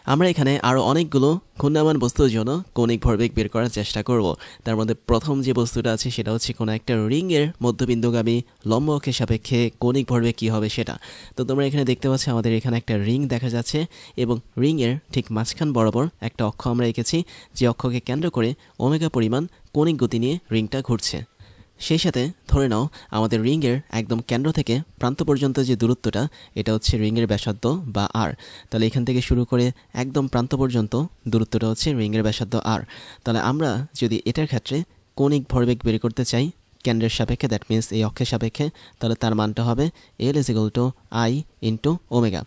আমরা এখানে আরও অনেকগুলো ঘূর্ণায়মান বস্তুর জন্য কৌণিক ভরবেগ বের করার চেষ্টা করব। তার মধ্যে প্রথম যে বস্তুটা আছে সেটা হচ্ছে কোনো একটা রিংয়ের মধ্যবিন্দুগামী লম্ব অক্ষের সাপেক্ষে কৌণিক ভরবেগ কী হবে সেটা। তো তোমরা এখানে দেখতে পাচ্ছ আমাদের এখানে একটা রিং দেখা যাচ্ছে এবং রিংয়ের ঠিক মাঝখান বরাবর একটা অক্ষ আমরা এঁকেছি, যে অক্ষকে কেন্দ্র করে ওমেগা পরিমাণ কৌণিক গতি নিয়ে রিংটা ঘুরছে। সেই সাথে ধরে নাও আমাদের রিংয়ের একদম কেন্দ্র থেকে প্রান্ত পর্যন্ত যে দূরত্বটা, এটা হচ্ছে রিংয়ের ব্যাসার্ধ বা আর। তাহলে এখান থেকে শুরু করে একদম প্রান্ত পর্যন্ত দূরত্বটা হচ্ছে রিংয়ের ব্যাসার্ধ আর। তাহলে আমরা যদি এটার ক্ষেত্রে কৌণিক ভরবেগ বের করতে চাই কেন্দ্রের সাপেক্ষে, দ্যাট মিনস এই অক্ষের সাপেক্ষে, তাহলে তার মানটা হবে L = I × ওমেগা,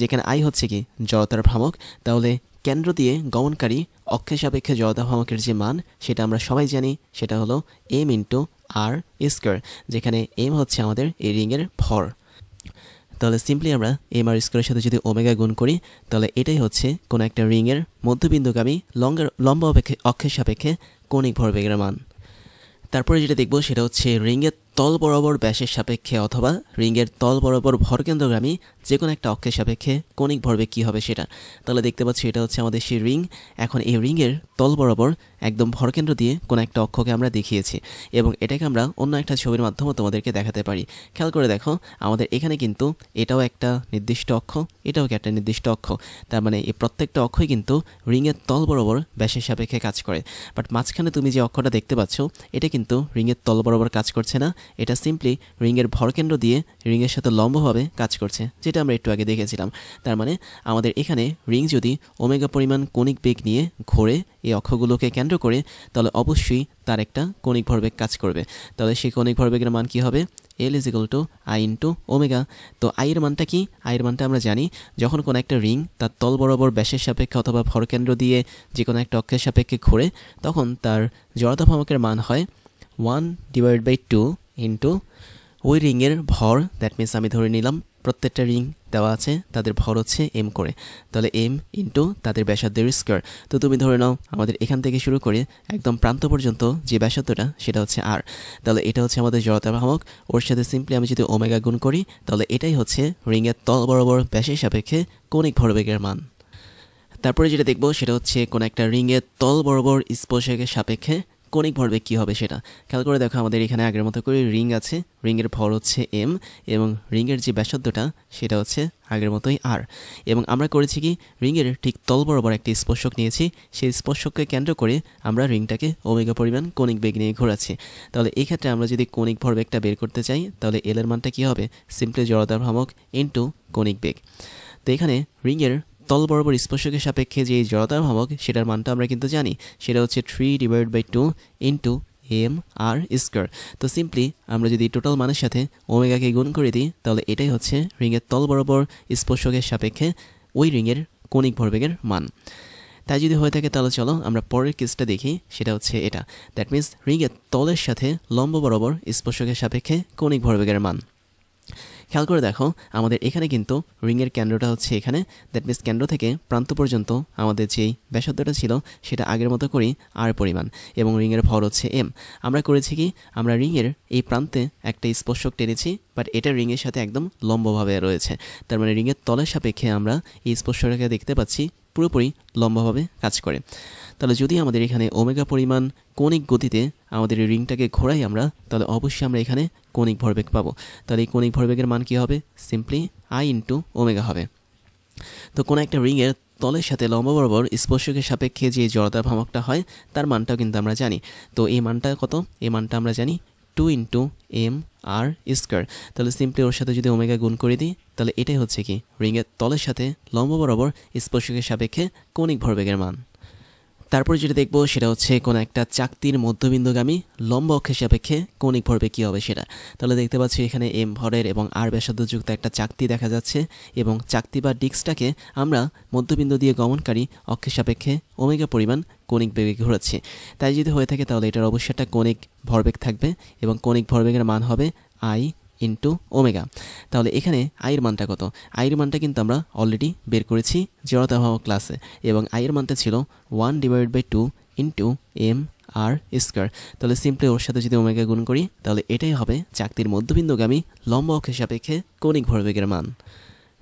যেখানে I হচ্ছে কি জড়তার ভ্রামক। তাহলে কেন্দ্র দিয়ে গমনকারী অক্ষের সাপেক্ষে জড়তা ভ্রামকের যে মান সেটা আমরা সবাই জানি, সেটা হলো m × r², যেখানে m হচ্ছে আমাদের এই রিংয়ের ভর। তাহলে সিম্পলি আমরা mr² সাথে যদি ওমেগা গুণ করি, তাহলে এটাই হচ্ছে কোনো একটা রিংয়ের মধ্যবিন্দুগামী লম্ব অক্ষের সাপেক্ষে কৌণিক ভরবেগের মান। তারপরে যেটা দেখব সেটা হচ্ছে রিংয়ের তল বরাবর ব্যাসের সাপেক্ষে অথবা রিংয়ের তল বরাবর ভরকেন্দ্রগামী যে কোনো একটা অক্ষের সাপেক্ষে কৌণিক ভরবেগ কী হবে সেটা। তাহলে দেখতে পাচ্ছি এটা হচ্ছে আমাদের সেই রিং। এখন এই রিংয়ের তল বরাবর একদম ভরকেন্দ্র দিয়ে কোনো একটা অক্ষকে আমরা দেখিয়েছি এবং এটাকে আমরা অন্য একটা ছবির মাধ্যমে তোমাদেরকে দেখাতে পারি। খেয়াল করে দেখো, আমাদের এখানে কিন্তু এটাও একটা নির্দিষ্ট অক্ষ, এটাও একটা নির্দিষ্ট অক্ষ। তার মানে এই প্রত্যেকটা অক্ষই কিন্তু রিংয়ের তল বরাবর ব্যাসের সাপেক্ষে কাজ করে। বাট মাঝখানে তুমি যে অক্ষটা দেখতে পাচ্ছ এটা কিন্তু রিংয়ের তল বরাবর কাজ করছে না, এটা সিম্পলি রিংয়ের ভরকেন্দ্র দিয়ে রিংয়ের সাথে লম্বভাবে কাজ করছে, যেটা আমরা একটু আগে দেখেছিলাম। তার মানে আমাদের এখানে রিং যদি ওমেগা পরিমাণ কৌণিক বেগ নিয়ে ঘোরে এই অক্ষগুলোকে কেন্দ্র করে, তাহলে অবশ্যই তার একটা কৌণিক ভরবেগ কাজ করবে। তাহলে সেই কৌণিক ভরবেগের মান কি হবে? L = I × omega. তো I এর মানটা কি? I এর মানটা আমরা জানি, যখন কোনো একটা রিং তার তল বরাবর ব্যাসের সাপেক্ষে অথবা ভরকেন্দ্র দিয়ে যে কোনো একটা অক্ষের সাপেক্ষে ঘোরে, তখন তার জড়তা ভ্রামকের মান হয় 1/2 ইন্টু ওই রিংয়ের ভর। দ্যাট মিনস আমি ধরে নিলাম প্রত্যেকটা রিং দেওয়া আছে, তাদের ভর হচ্ছে m করে, তাহলে m ইন্টু তাদের ব্যাসার্ধের স্কোয়ার। তো তুমি ধরে নাও আমাদের এখান থেকে শুরু করে একদম প্রান্ত পর্যন্ত যে ব্যাসার্ধটা সেটা হচ্ছে r। তাহলে এটা হচ্ছে আমাদের জড়তা ভ্রামক, ওর সাথে সিম্পলি আমি যদি ওমেগা গুণ করি, তাহলে এটাই হচ্ছে রিংয়ের তল বরাবর ব্যাসের সাপেক্ষে কৌণিক ভরবেগের মান। তারপরে যেটা দেখবো সেটা হচ্ছে কোনো একটা রিংয়ের তল বরাবর স্পর্শকের সাপেক্ষে কৌণিক ভরবেগ কী হবে সেটা। খেয়াল করে দেখো, আমাদের এখানে আগের মতো করে রিং আছে, রিংয়ের ভর হচ্ছে m এবং রিংয়ের যে ব্যাসার্ধটা সেটা হচ্ছে আগের মতোই r। এবং আমরা করেছি কি, রিংয়ের ঠিক তল বরাবর একটি স্পর্শক নিয়েছি, সেই স্পর্শককে কেন্দ্র করে আমরা রিংটাকে ওমেগা পরিমাণ কৌণিক বেগ নিয়ে ঘোরাচ্ছি। তাহলে এই ক্ষেত্রে আমরা যদি কৌণিক ভরবেগটা বের করতে চাই, তাহলে L এর মানটা কী হবে? সিম্পলি জড়তার ভ্রামক ইন্টু কৌণিক বেগ। তো এখানে রিংয়ের তল বরাবর স্পর্শকের সাপেক্ষে যে জড়তার ভ্রামক সেটার মানটা আমরা কিন্তু জানি, সেটা হচ্ছে 3/2 ইন্টু mr²। তো সিম্পলি আমরা যদি টোটাল মানের সাথে ওমেগাকে গুণ করে দিই, তাহলে এটাই হচ্ছে রিংয়ের তল বরাবর স্পর্শকের সাপেক্ষে ওই রিংয়ের কৌণিক ভরবেগের মান। তাই যদি হয়ে থাকে তাহলে চলো আমরা পরের কেসটা দেখি, সেটা হচ্ছে এটা। দ্যাট মিনস রিংয়ের তলের সাথে লম্ব বরাবর স্পর্শকের সাপেক্ষে কৌণিক ভরবেগের মান। খেয়াল করে দেখো, আমাদের এখানে কিন্তু রিংয়ের কেন্দ্রটা হচ্ছে এখানে, দ্যাট মিনস কেন্দ্র থেকে প্রান্ত পর্যন্ত আমাদের যেই ব্যাসার্ধটা ছিল সেটা আগের মতো করেই r পরিমাণ এবং রিংয়ের ভর হচ্ছে m। আমরা করেছি কি, আমরা রিংয়ের এই প্রান্তে একটা স্পর্শক টেনেছি, বাট এটা রিংয়ের সাথে একদম লম্বভাবে রয়েছে। তার মানে রিংয়ের তলের সাপেক্ষে আমরা এই স্পর্শটাকে দেখতে পাচ্ছি পুরোপুরি লম্বভাবে কাজ করে। তাহলে যদি আমাদের এখানে ওমেগা পরিমাণ কৌণিক গতিতে আমাদের এই রিংটাকে ঘোরাই আমরা, তাহলে অবশ্যই আমরা এখানে কৌণিক ভরবেগ পাবো। তাহলে এই কৌণিক ভরবেগের মান কী হবে? সিম্পলি I × ওমেগা হবে। তো কোনো একটা রিংয়ের তলের সাথে লম্ব বরাবর স্পর্শকের সাপেক্ষে যে জড়তার ভ্রামকটা হয় তার মানটাও কিন্তু আমরা জানি। তো এই মানটা কত? এই মানটা আমরা জানি 2 × mr²। তাহলে সিম্পলি ওর সাথে যদি ওমেগা গুণ করে দিই, তাহলে এটাই হচ্ছে কি রিংয়ের তলের সাথে লম্ব বরাবর স্পর্শকের সাপেক্ষে কৌণিক ভরবেগের মান। তারপর যেটা দেখবো সেটা হচ্ছে কোনো একটা চাকতির মধ্যবিন্দুগামী লম্ব অক্ষের সাপেক্ষে কৌণিক ভরবেগ কী হবে সেটা। তাহলে দেখতে পাচ্ছি এখানে m ভরের এবং r ব্যাসার্ধযুক্ত একটা চাকতি দেখা যাচ্ছে এবং চাকতি বা ডিস্কটাকে আমরা মধ্যবিন্দু দিয়ে গমনকারী অক্ষের সাপেক্ষে ওমেগা পরিমাণ কৌণিক বেগে ঘোরাচ্ছি। তাই যদি হয়ে থাকে তাহলে এটার অবশ্যই একটা কৌণিক ভরবেগ থাকবে এবং কৌণিক ভরবেগের মান হবে I × ওমেগা। তাহলে এখানে I এর মানটা কত? I এর মানটা কিন্তু আমরা অলরেডি বের করেছি জড়তা ভ্রামক ক্লাসে এবং I এর মানটা ছিল 1/2 ইন্টু mr²। তাহলে সিম্পলি ওর সাথে যদি ওমেগা গুণ করি, তাহলে এটাই হবে চাকতির মধ্যবিন্দুগামী লম্ব অক্ষের সাপেক্ষে কৌণিক ভরবেগের মান।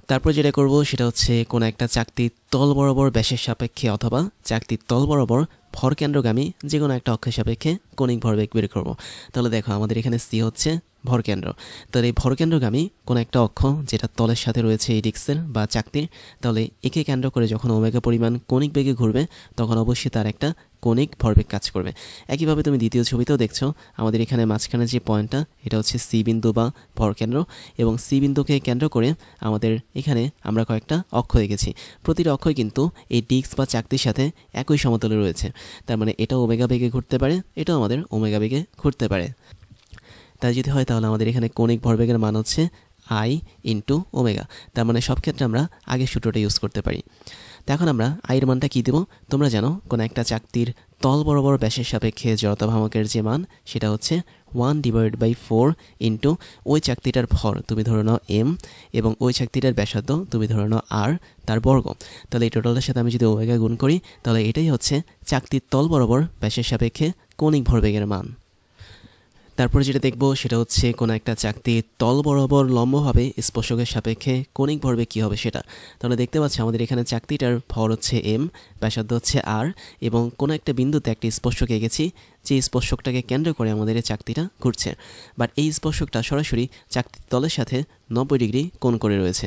তারপর যেটা করব সেটা হচ্ছে কোনো একটা চাকতির তল বরাবর ব্যাসের সাপেক্ষে অথবা চাকতির তল বরাবর ভরকেন্দ্রগামী যে কোনো একটা অক্ষের সাপেক্ষে কৌণিক ভরবেগ বের করব। তাহলে দেখো আমাদের এখানে সি হচ্ছে ভরকেন্দ্র, তাহলে এই ভরকেন্দ্রগামী কোনো একটা অক্ষ যেটা তলের সাথে রয়েছে এই ডিস্কের বা চাকতির, তাহলে একে কেন্দ্র করে যখন ওমেগা পরিমাণ কৌণিক বেগে ঘুরবে তখন অবশ্যই তার একটা কৌণিক ভরবেগ কাজ করবে। একইভাবে তুমি দ্বিতীয় ছবিতেও দেখছো আমাদের এখানে মাঝখানে যে পয়েন্টটা এটা হচ্ছে সি বিন্দু বা ভরকেন্দ্র, এবং সি বিন্দুকে কেন্দ্র করে আমাদের এখানে আমরা কয়েকটা অক্ষ এঁকেছি। প্রতিটা অক্ষই কিন্তু এই ডিস্ক বা চাকতির সাথে একই সমতলে রয়েছে, তার মানে এটা ওমেগা বেগে ঘুরতে পারে, এটাও আমাদের ওমেগা বেগে ঘুরতে পারে। তাই যদি হয় তাহলে আমাদের এখানে কৌণিক ভরবেগের মান হচ্ছে আই ইন্টু ওমেগা, তার মানে সব ক্ষেত্রে আমরা আগের সূত্রটা ইউজ করতে পারি। তো এখন আমরা আইয়ের মানটা কী দেবো? তোমরা জানো কোনো একটা চাকতির তল বরাবর ব্যাসের সাপেক্ষে জড়তা ভ্রামকের যে মান সেটা হচ্ছে 1/4 ইন্টু ওই চাকতিটার ভর তুমি ধরে নাও এম, এবং ওই চাকতিটার ব্যাসার্ধ তুমি ধরে নাও আর, তার বর্গ। তাহলে এই টোটালটার সাথে আমি যদি ওমেগা গুণ করি তাহলে এটাই হচ্ছে চাকতির তল বরাবর ব্যাসের সাপেক্ষে কৌণিক ভরবেগের মান। তারপরে যেটা দেখবো সেটা হচ্ছে কোনো একটা চাকতি তল বরাবর লম্বভাবে স্পর্শকের সাপেক্ষে কৌণিক ভরবেগ কী হবে সেটা। তাহলে দেখতে পাচ্ছি আমাদের এখানে চাকতিটার ভর হচ্ছে এম, ব্যাসার্ধ হচ্ছে আর, এবং কোনো একটা বিন্দুতে একটি স্পর্শক এঁকেছি যে স্পর্শকটাকে কেন্দ্র করে আমাদের এই চাকতিটা ঘুরছে, বাট এই স্পর্শকটা সরাসরি চাকতির তলের সাথে 90 ডিগ্রি কোণ করে রয়েছে।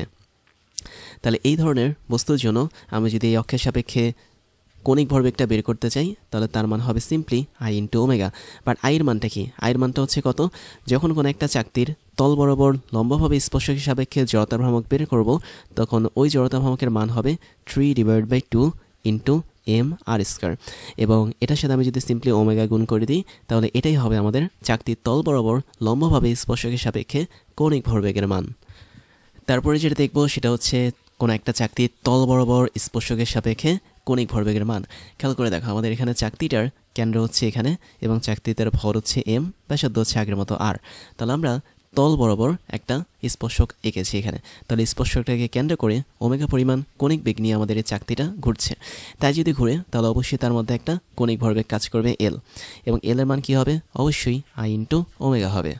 তাহলে এই ধরনের বস্তুর জন্য আমি যদি এই অক্ষের সাপেক্ষে কৌণিক ভরবেগটা বের করতে চাই তাহলে তার মান হবে simply I into omega. But আইয়ের মানটা কি? আইয়ের মানটা হচ্ছে কত? যখন কোনো একটা চাকতির তল বরাবর লম্বভাবে স্পর্শকের সাপেক্ষে জড়তা ভ্রামক বের করব তখন ওই জড়তা ভ্রামকের মান হবে 3/2 ইন্টু এম আর স্কয়ার, এবং এটার সাথে আমি যদি সিম্পলি ওমেগা গুণ করে দিই তাহলে এটাই হবে আমাদের চাকতির তল বরাবর লম্বভাবে স্পর্শকের সাপেক্ষে কৌণিক ভরবেগের মান। তারপরে যেটা দেখবো সেটা হচ্ছে কোনো একটা চাকতির তল বরাবর স্পর্শকের সাপেক্ষে কৌণিক ভরবেগের মান। খেয়াল করে দেখো আমাদের এখানে চাকতিটার কেন্দ্র হচ্ছে এখানে এবং চাকতিটার ভর হচ্ছে এম, ব্যাসার্ধ হচ্ছে আগের মতো আর। তাহলে আমরা তল বরাবর একটা স্পর্শক এঁকেছি এখানে, তাহলে স্পর্শকটাকে কেন্দ্র করে ওমেগা পরিমাণ কৌণিক বেগ নিয়ে আমাদের এই চাকতিটা ঘুরছে। তাই যদি ঘুরে তাহলে অবশ্যই তার মধ্যে একটা কৌণিক ভরবেগ কাজ করবে এল, এবং এল এর মান কী হবে? অবশ্যই আই ইন্টু ওমেগা হবে।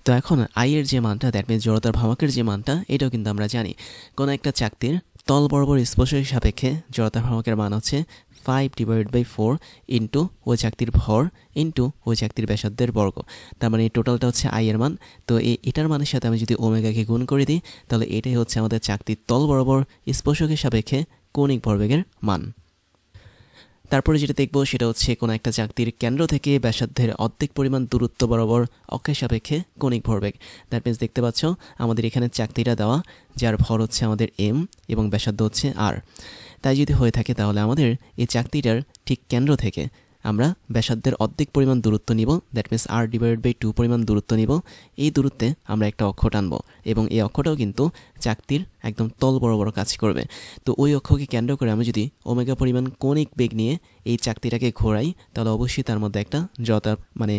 তো এখন আই এর যে মানটা, দ্যাট মিনস জড়তার ভ্রামকের যে মানটা, এটাও কিন্তু আমরা জানি। কোনো একটা চাকতির তল বরাবর স্পর্শকের সাপেক্ষে জড়তার ভ্রামকের মান হচ্ছে 5/4 ইন্টু ওই চাকতির ভর ইন্টু ওই চাকতির ব্যাসার্ধের বর্গ। তার মানে এই টোটালটা হচ্ছে আই এর মান। তো এটার মানের সাথে আমি যদি ওমেগাকে গুণ করে দিই তাহলে এটাই হচ্ছে আমাদের চাকতির তল বরাবর স্পর্শকের সাপেক্ষে কৌণিক ভরবেগের মান। তারপরে যেটা দেখবো সেটা হচ্ছে কোনো একটা চাকতির কেন্দ্র থেকে ব্যাসার্ধের অর্ধেক পরিমাণ দূরত্ব বরাবর অক্ষের সাপেক্ষে কৌণিক ভরবেগ। দ্যাট মিনস দেখতে পাচ্ছ আমাদের এখানে চাকতিটা দেওয়া যার ভর হচ্ছে আমাদের এম এবং ব্যাসার্ধ হচ্ছে আর। তাই যদি হয়ে থাকে তাহলে আমাদের এই চাকতিটার ঠিক কেন্দ্র থেকে আমরা ব্যাসার্ধের অর্ধেক পরিমাণ দূরত্ব নিব, দ্যাট মিনস r/2 পরিমাণ দূরত্ব নিব। এই দূরত্বে আমরা একটা অক্ষ টানব এবং এই অক্ষটাও কিন্তু চাকতির একদম তল বরাবর কাজ করবে। তো ওই অক্ষকে কেন্দ্র করে আমি যদি ওমেগা পরিমাণ কৌণিক বেগ নিয়ে এই চাকতিটাকে ঘোরাই তাহলে অবশ্যই তার মধ্যে একটা জড়তার মানে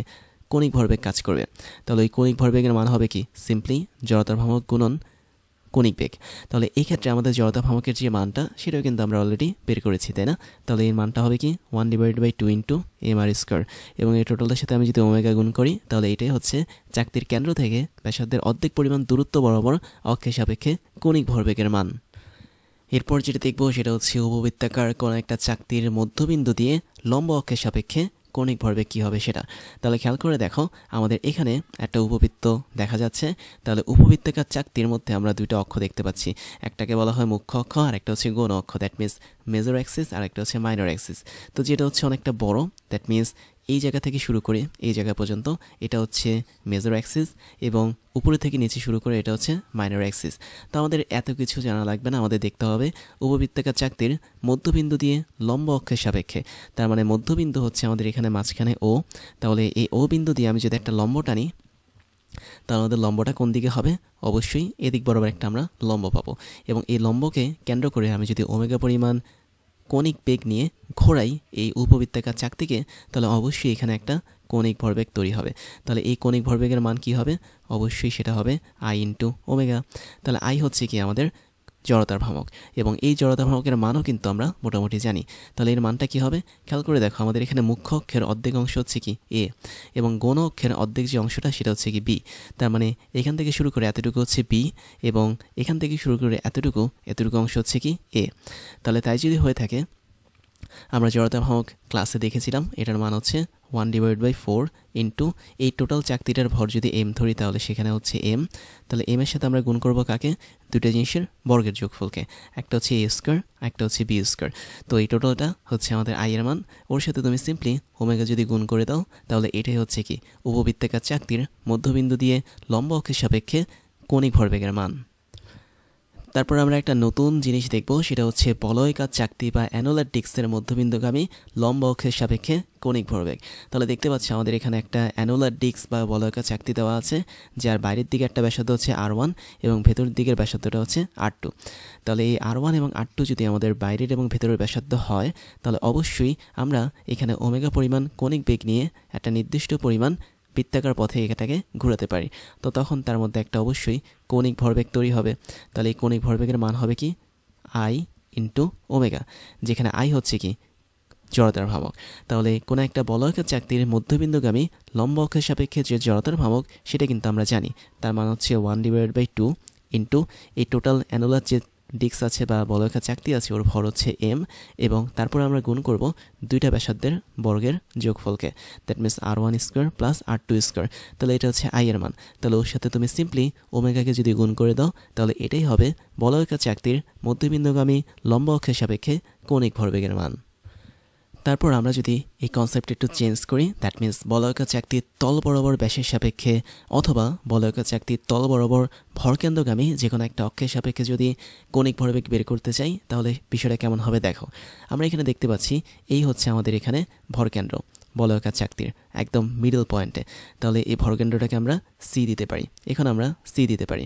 কৌণিক ভরবেগ কাজ করবে। তাহলে ওই কৌণিক ভরবেগের মান হবে কি? সিম্পলি জড়তার ভ্রামক গুণন কৌণিক বেগ। তাহলে এই ক্ষেত্রে আমাদের জড়তা ভ্রামকের যে মানটা সেটাও কিন্তু আমরা অলরেডি বের করেছি, তাই না? তাহলে এই মানটা হবে কি? 1/2 ইন্টু এম আর স্কয়ার, এবং এই টোটালটার সাথে আমি যদি ওমেগা গুণ করি তাহলে এটাই হচ্ছে চাকতির কেন্দ্র থেকে ব্যাসার্ধের অর্ধেক পরিমাণ দূরত্ব বরাবর অক্ষের সাপেক্ষে কৌণিক ভরবেগের মান। এরপর যেটা দেখবো সেটা হচ্ছে উপবৃত্তাকার কোনো একটা চাকতির মধ্যবিন্দু দিয়ে লম্ব অক্ষের সাপেক্ষে কৌণিক ভরবেগ কী হবে সেটা। তাহলে খেয়াল করে দেখো আমাদের এখানে একটা উপবৃত্ত দেখা যাচ্ছে। তাহলে উপবৃত্তাকার চাকতির মধ্যে আমরা দুইটা অক্ষ দেখতে পাচ্ছি, একটাকে বলা হয় মুখ্য অক্ষ আর একটা হচ্ছে গৌণ অক্ষ, দ্যাট মিনস মেজর অ্যাক্সিস আর একটা হচ্ছে মাইনর অ্যাক্সিস। তো যেটা হচ্ছে অনেকটা বড়, দ্যাট মিনস এই জায়গা থেকে শুরু করে এই জায়গা পর্যন্ত এটা হচ্ছে মেজর অ্যাক্সিস, এবং উপরে থেকে নিচে শুরু করে এটা হচ্ছে মাইনর অ্যাক্সিস। তো আমাদের এত কিছু জানা লাগবে না, আমাদের দেখতে হবে উপবৃত্তাকার চাকতির মধ্যবিন্দু দিয়ে লম্ব অক্ষের সাপেক্ষে। তার মানে মধ্যবিন্দু হচ্ছে আমাদের এখানে মাঝখানে ও, তাহলে এই ও বিন্দু দিয়ে আমি যদি একটা লম্ব টানি তাহলে আমাদের লম্বটা কোন দিকে হবে? অবশ্যই এদিক বরাবর একটা আমরা লম্ব পাবো, এবং এই লম্বকে কেন্দ্র করে আমি যদি ওমেগা পরিমাণ কৌণিক বেগ নিয়ে ঘোরাই এই উপবৃত্তাকার চাকতিকে তাহলে অবশ্যই এখানে একটা কৌণিক ভরবেগ তৈরি হবে। তাহলে এই কৌণিক ভরবেগের মান কি হবে? অবশ্যই সেটা হবে আই ইন্টু ওমেগা। তাহলে আই হচ্ছে কি আমাদের জড়তার ভ্রামক, এবং এই জড়তার ভ্রামকের মানও কিন্তু আমরা মোটামুটি জানি। তাহলে এর মানটা কি হবে? খেয়াল করে দেখো, আমাদের এখানে মুখ্য অক্ষের অর্ধেক অংশ হচ্ছে কি এ, এবং গৌণ অক্ষের অর্ধেক যে অংশটা সেটা হচ্ছে কি বি। তার মানে এখান থেকে শুরু করে এতটুকু হচ্ছে বি, এবং এখান থেকে শুরু করে এতটুকু অংশ হচ্ছে কি এ। তাহলে তাই যদি হয়ে থাকে, আমরা জড়তা ভ্রামক ক্লাসে দেখেছিলাম, এটার মান হচ্ছে 1/4 ইন্টু এই টোটাল চাকতিটার ভর যদি এম ধরি তাহলে সেখানে হচ্ছে এম। তাহলে এম এর সাথে আমরা গুণ করব কাকে? দুটো জিনিসের বর্গের যোগফলকে, একটা হচ্ছে এ স্কোয়ার, একটা হচ্ছে বি স্কোয়ার। তো এই টোটালটা হচ্ছে আমাদের আই এর মান। ওর সাথে তুমি সিম্পলি ওমেগা যদি গুণ করে দাও তাহলে এটাই হচ্ছে কি উপবৃত্তাকার চাকতির মধ্যবিন্দু দিয়ে লম্ব অক্ষের সাপেক্ষে কৌণিক ভরবেগের মান। তারপর আমরা একটা নতুন জিনিস দেখব, সেটা হচ্ছে বলয়কার চাকতি বা অ্যানুলার ডিস্কের মধ্যবিন্দুগামী লম্ব অক্ষের সাপেক্ষে কৌণিক ভরবেগ। তাহলে দেখতে পাচ্ছি আমাদের এখানে একটা অ্যানুলার ডিস্ক বা বলয়কার চাকতি দেওয়া আছে, যার বাইরের দিকে একটা ব্যাসার্ধ হচ্ছে R1 এবং ভেতরের দিকের ব্যাসার্ধটা হচ্ছে R2। তাহলে এই R1 এবং R2 যদি আমাদের বাইরের এবং ভেতরের ব্যাসার্ধ হয়, তাহলে অবশ্যই আমরা এখানে ওমেগা পরিমাণ কৌণিক বেগ নিয়ে একটা নির্দিষ্ট পরিমাণ বৃত্তাকার পথে এটাকে ঘোরাতে পারি। তো তখন তার মধ্যে একটা অবশ্যই কৌণিক ভরবেগ তৈরি হবে। তাহলে এই কৌণিক ভরবেগের মান হবে কি আই ইন্টু ওমেগা, যেখানে আই হচ্ছে কি জড়তার ভ্রামক। তাহলে কোনো একটা বলয়কার চাকতির মধ্যবিন্দুগামী লম্ব অক্ষের সাপেক্ষে যে জড়তার ভ্রামক সেটা কিন্তু আমরা জানি, তার মান হচ্ছে 1/2 ইন্টু এই টোটাল অ্যানুলার যে ডিস্ক আছে বা বলয়কার চাকতি আছে ওর ভর হচ্ছে এম, এবং তারপর আমরা গুণ করব দুইটা ব্যাসার্ধের বর্গের যোগফলকে, that means R1 square plus R2 square. তাহলে এটা হচ্ছে আই এর মান। তাহলে ওর সাথে তুমি সিম্পলি ওমেগাকে যদি গুণ করে দাও তাহলে এটাই হবে বলয়কার চাকতির মধ্যবিন্দুগামী লম্ব অক্ষের সাপেক্ষে কৌণিক ভরবেগের মান। তারপর আমরা যদি এই কনসেপ্ট একটু চেঞ্জ করি, দ্যাট মিনস বলয়কার চাকতির তল বরাবর ব্যাসের সাপেক্ষে অথবা বলয়কার চাকতির তল বরাবর ভরকেন্দ্রগামী যে কোনো একটা অক্ষের সাপেক্ষে যদি কৌণিক ভরবেগ বের করতে চাই তাহলে বিষয়টা কেমন হবে দেখো। আমরা এখানে দেখতে পাচ্ছি এই হচ্ছে আমাদের এখানে ভরকেন্দ্র বলয়কার চাকতির একদম মিডল পয়েন্টে। তাহলে এই ভরকেন্দ্রটাকে আমরা সি দিতে পারি, এখন আমরা সি দিতে পারি।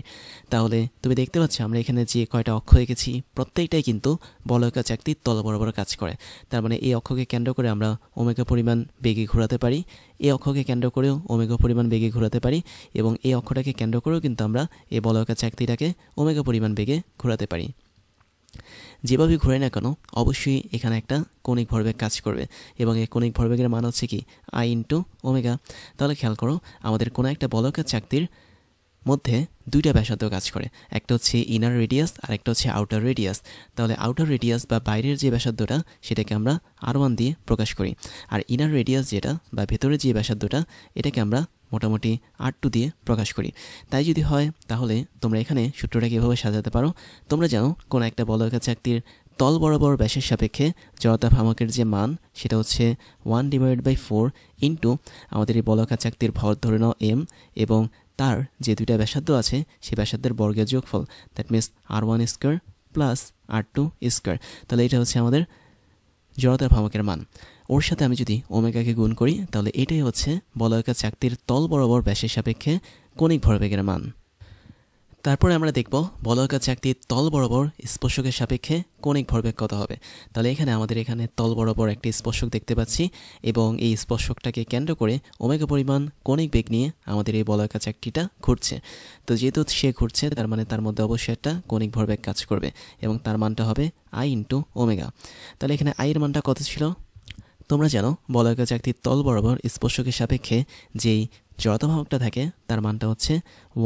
তাহলে তুমি দেখতে পাচ্ছ আমরা এখানে যে কয়টা অক্ষ এঁকেছি প্রত্যেকটাই কিন্তু বলয়কার চাকতির তল বরাবর কাজ করে। তার মানে এই অক্ষকে কেন্দ্র করে আমরা ওমেগা পরিমাণ বেগে ঘোরাতে পারি, এই অক্ষকে কেন্দ্র করেও ওমেগা পরিমাণ বেগে ঘোরাতে পারি, এবং এই অক্ষটাকে কেন্দ্র করেও কিন্তু আমরা এই বলয়কার চাকতিটাকে ওমেগা পরিমাণ বেগে ঘোরাতে পারি। যেভাবে ঘুরে না কেন অবশ্যই এখানে একটা কৌণিক ভরবেগ কাজ করবে, এবং এই কৌণিক ভরবেগের মান হচ্ছে কি আই ইন্টু ওমেগা। তাহলে খেয়াল করো আমাদের কোনো একটা বলয়কার চাকতির মধ্যে দুইটা ব্যাসার্ধ কাজ করে, একটা হচ্ছে ইনার রেডিয়াস আর একটা হচ্ছে আউটার রেডিয়াস। তাহলে আউটার রেডিয়াস বা বাইরের যে ব্যাসার্ধটা সেটাকে আমরা R1 দিয়ে প্রকাশ করি, আর ইনার রেডিয়াস যেটা বা ভেতরের যে ব্যাসার্ধটা এটাকে আমরা মোটামুটি R2 দিয়ে প্রকাশ করি। তাই যদি হয় তাহলে তোমরা এখানে সূত্রটাকে এভাবে সাজাতে পারো। তোমরা জানো কোনো একটা বলয়কার চাকতির তল বরাবর ব্যাসের সাপেক্ষে জড়তা ভ্রামকের যে মান সেটা হচ্ছে 1/4 ইন্টু আমাদের এই বলয়কার চাকতির ভর ধরে নাও এম, এবং তার যে দুইটা ব্যাসার্ধ আছে সেই ব্যাসার্ধের বর্গের যোগফল, that means R1 square plus R2 square. তাহলে এটা হচ্ছে আমাদের জড়তার ভ্রামকের মান। ওর সাথে আমি যদি ওমেগাকে গুণ করি তাহলে এটাই হচ্ছে বলয়কার চাকতির তল বরাবর ব্যাসের সাপেক্ষে কৌণিক ভরবেগের মান। তারপরে আমরা দেখব বলয়কার চাকতির তল বরাবর স্পর্শকের সাপেক্ষে কৌণিক ভরবেগ কত হবে। তাহলে এখানে আমাদের এখানে তল বরাবর একটি স্পর্শক দেখতে পাচ্ছি, এবং এই স্পর্শকটাকে কেন্দ্র করে ওমেগা পরিমাণ কৌণিক বেগ নিয়ে আমাদের এই বলয়কার চাকতিটা ঘুরছে। তো যেহেতু সে ঘুরছে তার মানে তার মধ্যে অবশ্যই একটা কৌণিক ভরবেগ কাজ করবে, এবং তার মানটা হবে আই ইন্টু ওমেগা। তাহলে এখানে আই এর মানটা কত ছিল? তোমরা জানো বলয়কার চাকতির তল বরাবর স্পর্শকের সাপেক্ষে যেই জড়তা ভ্রামকটা থাকে তার মানটা হচ্ছে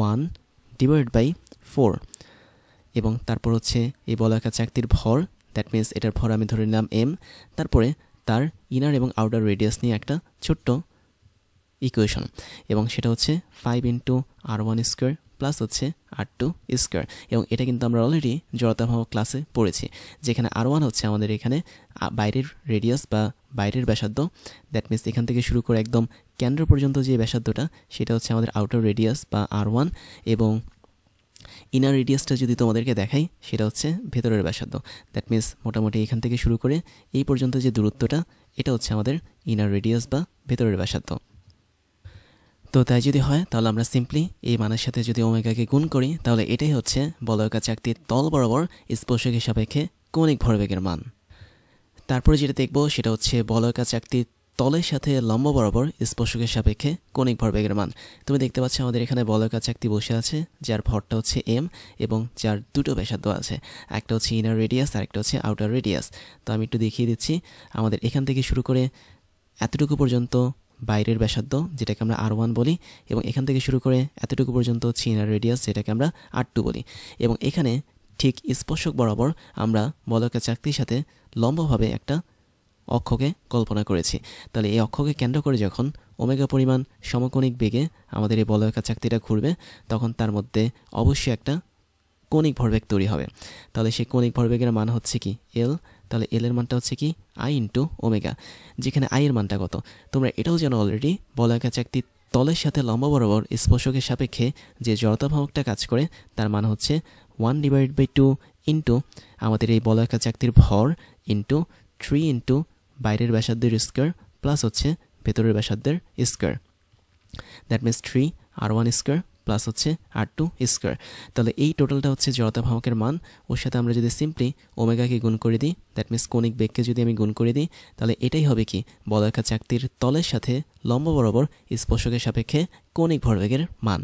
1/4, এবং তারপর হচ্ছে এই বলয়কার চাকতির ভর, দ্যাট মিনস এটার ভর আমি ধরে নিলাম এম, তারপরে তার ইনার এবং আউটার রেডিয়াস নিয়ে একটা ছোট্ট ইকুয়েশন, এবং সেটা হচ্ছে 5 ইন্টু R1 স্কোয়ার প্লাস হচ্ছে R2 স্কোয়ার। এবং এটা কিন্তু আমরা অলরেডি জড়তা ভ্রামক ক্লাসে পড়েছি, যেখানে R1 হচ্ছে আমাদের এখানে বাইরের রেডিয়াস বা বাইরের ব্যাসার্ধ, দ্যাট মিনস এখান থেকে শুরু করে একদম কেন্দ্র পর্যন্ত যে ব্যাসার্ধটা সেটা হচ্ছে আমাদের আউটার রেডিয়াস বা R1, এবং ইনার রেডিয়াসটা যদি তোমাদেরকে দেখাই সেটা হচ্ছে ভেতরের ব্যাসার্ধ, দ্যাট মিনস মোটামুটি এখান থেকে শুরু করে এই পর্যন্ত যে দূরত্বটা এটা হচ্ছে আমাদের ইনার রেডিয়াস বা ভেতরের ব্যাসার্ধ। তো তাই যদি হয় তাহলে আমরা সিম্পলি এই মানের সাথে যদি ওমেগাকে গুণ করি তাহলে এটাই হচ্ছে বলয়কার চাকতির তল বরাবর স্পর্শকের সাপেক্ষে কৌণিক ভরবেগের মান। তারপরে যেটা দেখব সেটা হচ্ছে বলয়কার চাকতির তলের সাথে লম্ব বরাবর স্পর্শকের সাপেক্ষে কৌণিক ভরবেগের মান। তুমি দেখতে পাচ্ছ আমাদের এখানে বলয়িক চাকতি বসে আছে, যার ভরটা হচ্ছে m এবং যার দুটো ব্যাসার্ধ আছে, একটা হচ্ছে ইনার রেডিয়াস আর একটা হচ্ছে আউটার রেডিয়াস। তো আমি একটু দেখিয়ে দিচ্ছি। আমাদের এখান থেকে শুরু করে এতটুকু পর্যন্ত বাইরের ব্যাসার্ধ, যেটাকে আমরা r1 বলি, এবং এখান থেকে শুরু করে এতটুকু পর্যন্ত হচ্ছে ইনার রেডিয়াস, যেটাকে আমরা r2 বলি। এবং এখানে ঠিক স্পর্শক বরাবর আমরা বলয়িক চাকতির সাথে লম্বভাবে একটা অক্ষকে কল্পনা করেছি। তাহলে এই অক্ষকে কেন্দ্র করে যখন ওমেগা পরিমাণ সমকোণিক বেগে আমাদের এই বলয়িক চাকতিটা ঘুরবে, তখন তার মধ্যে অবশ্যই একটা কৌণিক ভরবেগ তৈরি হবে। তাহলে সেই কৌণিক ভরবেগের মান হচ্ছে কি এল। তাহলে এল এর মানটা হচ্ছে কি আই ইন্টু ওমেগা, যেখানে আই এর মানটা কত তোমরা এটাও জানো অলরেডি। বলয়িক চাকতির তলের সাথে লম্ব বরাবর স্পর্শকের সাপেক্ষে যে জড়তা ভ্রামকটা কাজ করে তার মান হচ্ছে 1/2 ইন্টু আমাদের এই বলয়িক চাকতির ভর ইন্টু 3 ইন্টু বাইরের ব্যাসার্ধের স্কয়ার প্লাস হচ্ছে ভেতরের ব্যাসার্ধের square. That means 3r1 square plus হচ্ছে r2 স্কয়ার। তাহলে এই টোটালটা হচ্ছে জড়তা ভ্রামকের মান। ওর সাথে আমরা যদি সিম্পলি ওমেগাকে গুণ করে দিই, দ্যাট মিনস কৌণিক বেগকে যদি আমি গুণ করে দিই, তাহলে এটাই হবে কি বলয়িক চাকতির তলের সাথে লম্ব বরাবর স্পর্শকের সাপেক্ষে কৌণিক ভরবেগের মান।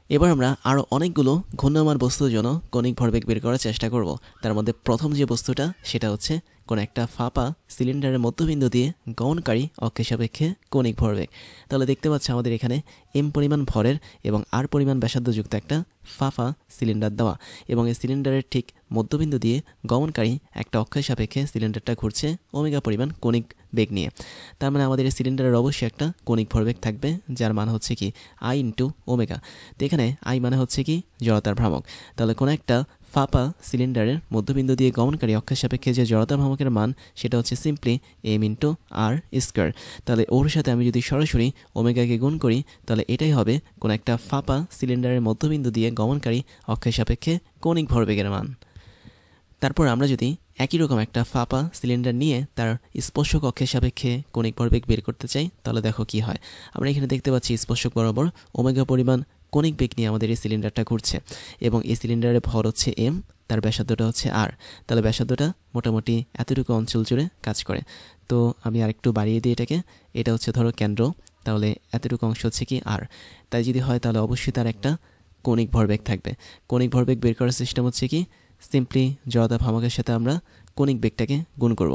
এবার আমরা আরও অনেকগুলো ঘূর্ণায়মান বস্তুর জন্য কৌণিক ভরবেগ বের করার চেষ্টা করব। তার মধ্যে প্রথম যে বস্তুটা সেটা হচ্ছে কোনো একটা ফাঁপা সিলিন্ডারের মধ্যবিন্দু দিয়ে গমনকারী অক্ষের সাপেক্ষে কৌণিক ভরবেগ। তাহলে দেখতে পাচ্ছি আমাদের এখানে m পরিমাণ ভরের এবং r পরিমাণ ব্যাসার্ধযুক্ত একটা ফাঁপা সিলিন্ডার দেওয়া, এবং এই সিলিন্ডারের ঠিক মধ্যবিন্দু দিয়ে গমনকারী একটা অক্ষের সাপেক্ষে সিলিন্ডারটা ঘুরছে ওমেগা পরিমাণ কৌণিক বেগ নিয়ে। তার মানে আমাদের এই সিলিন্ডারের অবশ্যই একটা কৌণিক ভরবেগ থাকবে, যার মান হচ্ছে কি আই ইন্টু ওমেগা। তো এখানে আই মানে হচ্ছে কি জড়তার ভ্রামক। তাহলে কোনো একটা ফাঁপা সিলিন্ডারের মধ্যবিন্দু দিয়ে গমনকারী অক্ষের সাপেক্ষে যে জড়তা ভ্রামকের মান সেটা হচ্ছে সিম্পলি m ইন্টু আর স্কয়ার। তাহলে ওর সাথে আমি যদি সরাসরি ওমেগাকে গুণ করি, তাহলে এটাই হবে কোনো একটা ফাঁপা সিলিন্ডারের মধ্যবিন্দু দিয়ে গমনকারী অক্ষের সাপেক্ষে কৌণিক ভরবেগের মান। তারপর আমরা যদি একই রকম একটা ফাঁপা সিলিন্ডার নিয়ে তার স্পর্শক অক্ষের সাপেক্ষে কৌণিক ভরবেগ বের করতে চাই, তাহলে দেখো কি হয়। আমরা এখানে দেখতে পাচ্ছি স্পর্শক বরাবর ওমেগা পরিমাণ কৌণিক বেগ নিয়ে আমাদের এই সিলিন্ডারটা ঘুরছে, এবং এই সিলিন্ডারের ভর হচ্ছে m, তার ব্যাসার্ধটা হচ্ছে r। তাহলে ব্যাসার্ধটা মোটামুটি এতটুকু অঞ্চল জুড়ে কাজ করে। তো আমি আরেকটু বাড়িয়ে দিই এটাকে, এটা হচ্ছে ধরো কেন্দ্র, তাহলে এতটুকু অংশ হচ্ছে কি r। তাই যদি হয় তাহলে অবশ্যই তার একটা কৌণিক ভরবেগ থাকবে। কৌণিক ভরবেগ বের করার সিস্টেম হচ্ছে কি সিম্পলি জড়তা ভ্রামকের সাথে আমরা কৌণিক বেগটাকে গুণ করব।